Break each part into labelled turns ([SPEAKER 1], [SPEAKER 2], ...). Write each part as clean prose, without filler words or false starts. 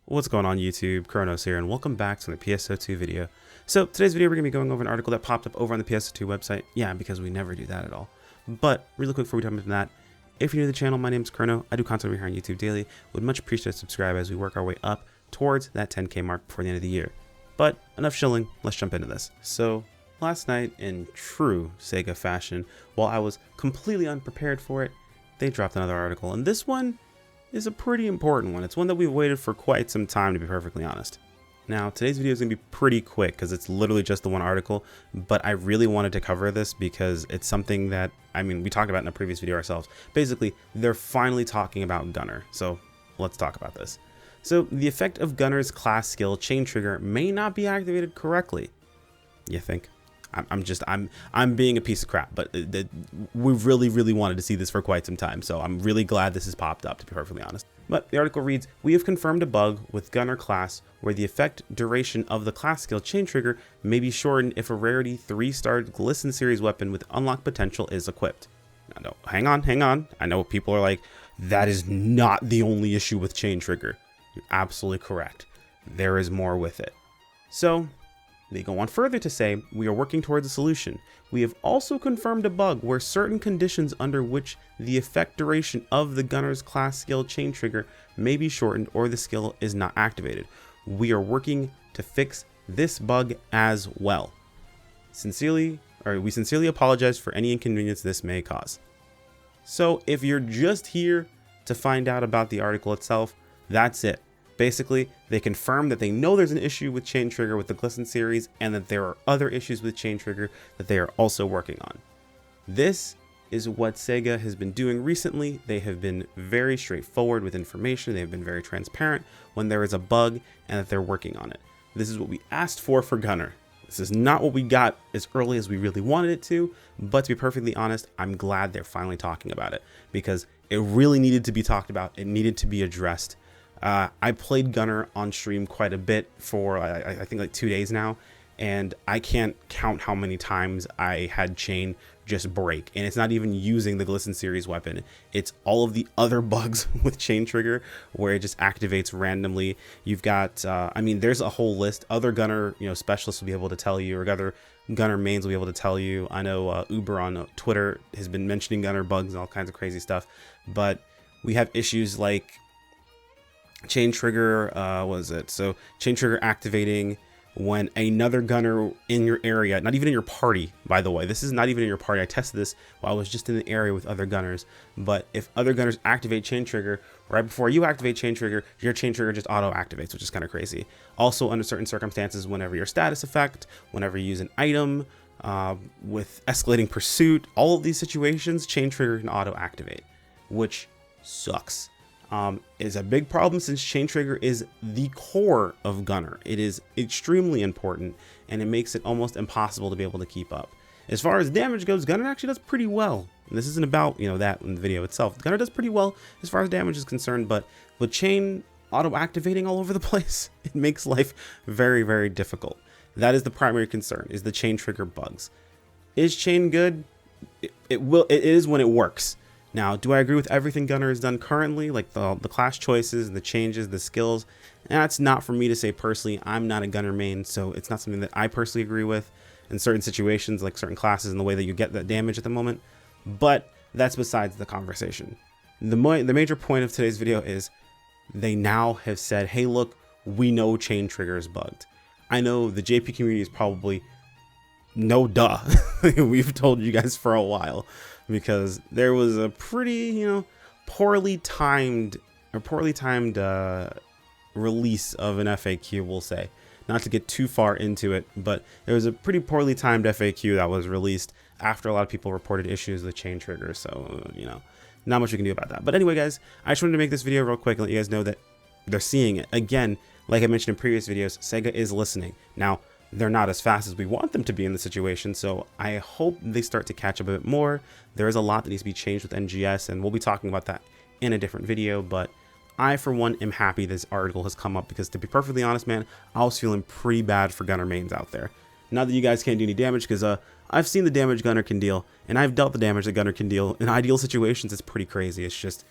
[SPEAKER 1] What's going on YouTube? Kronos here, and welcome back to the PSO2 video. So today's video we're going to be going over an article that popped up over on the PSO2 website. Yeah, because we never do that at all. But really quick before we jump into that, if you're new to the channel, my name is Chrono. I do content over here on YouTube daily. Would much appreciate a subscribe as we work our way up towards that 10K mark before the end of the year. But enough shilling, let's jump into this. So last night, in true SEGA fashion, while I was completely unprepared for it, they dropped another article, and this one is a pretty important one. It's one that we've waited for quite some time, to be perfectly honest. Now, today's video is going to be pretty quick because it's literally just the one article, but I really wanted to cover this because it's something that, we talked about in a previous video ourselves. Basically, they're finally talking about Gunner, so let's talk about this. So, the effect of Gunner's class skill chain trigger may not be activated correctly. You think? I'm being a piece of crap, but we really wanted to see this for quite some time, so I'm really glad this has popped up, to be perfectly honest. But the article reads, we have confirmed a bug with Gunner class where the effect duration of the class skill chain trigger may be shortened if a rarity 3-star Glisten series weapon with unlocked potential is equipped. Now, no, hang on. I know people are like, that is not the only issue with chain trigger. You're absolutely correct. There is more with it. So they go on further to say, we are working towards a solution. We have also confirmed a bug where certain conditions under which the effect duration of the Gunner's class skill chain trigger may be shortened or the skill is not activated. We are working to fix this bug as well. We sincerely apologize for any inconvenience this may cause. So if you're just here to find out about the article itself, that's it. Basically, they confirm that they know there's an issue with chain trigger with the Glisten series and that there are other issues with chain trigger that they are also working on. This is what SEGA has been doing recently. They have been very straightforward with information. They've been very transparent when there is a bug and that they're working on it. This is what we asked for Gunner. This is not what we got as early as we really wanted it to, but to be perfectly honest, I'm glad they're finally talking about it because it really needed to be talked about. It needed to be addressed. I played Gunner on stream quite a bit for I think like 2 days now, and I can't count how many times I had chain just break, and it's not even using the Glisten series weapon. It's all of the other bugs with chain trigger where it just activates randomly. You've got there's a whole list. Other Gunner specialists will be able to tell you, or other Gunner mains will be able to tell you. I know Uber on Twitter has been mentioning Gunner bugs and all kinds of crazy stuff, but we have issues like chain trigger, chain trigger activating when another Gunner in your area, not even in your party, by the way, this is not even in your party. I tested this while I was just in the area with other Gunners, but if other Gunners activate chain trigger, right before you activate chain trigger, your chain trigger just auto activates, which is kind of crazy. Also, under certain circumstances, whenever your status effect, whenever you use an item, with escalating pursuit, all of these situations, chain trigger can auto activate, which sucks. Is a big problem since chain trigger is the core of Gunner. It is extremely important and it makes it almost impossible to be able to keep up. As far as damage goes, Gunner actually does pretty well. And this isn't about that in the video itself. Gunner does pretty well as far as damage is concerned, but with chain auto activating all over the place, it makes life very difficult. That is the primary concern, is the chain trigger bugs. Is chain good? It is when it works. Now, do I agree with everything Gunner has done currently, like the class choices, the changes, the skills? That's not for me to say personally. I'm not a Gunner main, so it's not something that I personally agree with in certain situations, like certain classes and the way that you get that damage at the moment. But that's besides the conversation. The major point of today's video is they now have said, hey, look, we know chain trigger is bugged. I know the JP community is probably, no duh. We've told you guys for a while. Because there was a pretty, poorly timed release of an FAQ, we'll say. Not to get too far into it, but there was a pretty poorly timed FAQ that was released after a lot of people reported issues with chain trigger. So, not much we can do about that. But anyway, guys, I just wanted to make this video real quick and let you guys know that they're seeing it. Again, like I mentioned in previous videos, SEGA is listening. Now, they're not as fast as we want them to be in the situation, so I hope they start to catch up a bit more. There is a lot that needs to be changed with NGS, and we'll be talking about that in a different video, but I, for one, am happy this article has come up because, to be perfectly honest, man, I was feeling pretty bad for Gunner mains out there. Not that you guys can't do any damage, because I've seen the damage Gunner can deal, and I've dealt the damage that Gunner can deal. In ideal situations, it's pretty crazy. It's just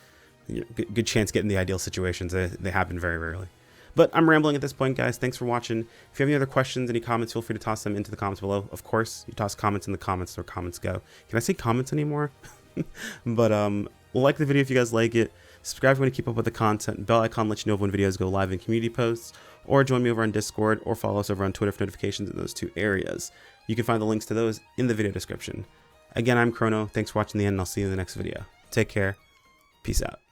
[SPEAKER 1] good chance getting the ideal situations. They happen very rarely. But I'm rambling at this point, guys. Thanks for watching. If you have any other questions, any comments, feel free to toss them into the comments below. Of course, you toss comments in the comments where comments go. Can I say comments anymore? But like the video if you guys like it. Subscribe if you want to keep up with the content. Bell icon lets you know when videos go live in community posts. Or join me over on Discord or follow us over on Twitter for notifications in those 2 areas. You can find the links to those in the video description. Again, I'm Chrono. Thanks for watching the end, and I'll see you in the next video. Take care. Peace out.